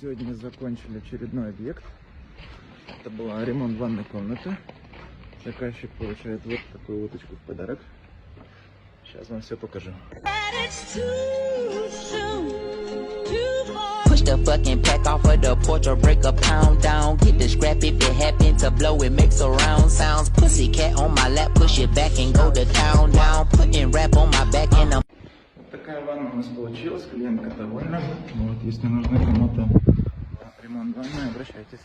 Сегодня закончили очередной объект. Это был ремонт ванной комнаты. Заказчик получает вот такую уточку в подарок. Сейчас вам все покажу. Push the fucking pack off of the porch or break a pound down. Get the scrap if it happen to blow, it makes a round sounds. Pussycat on my lap, push it back and go to town down. Putting rap on my back and I'm... Вот такая ванна у нас получилась. Клиентка довольна. Вот, если нужно кому-то ремонт ванны, обращайтесь.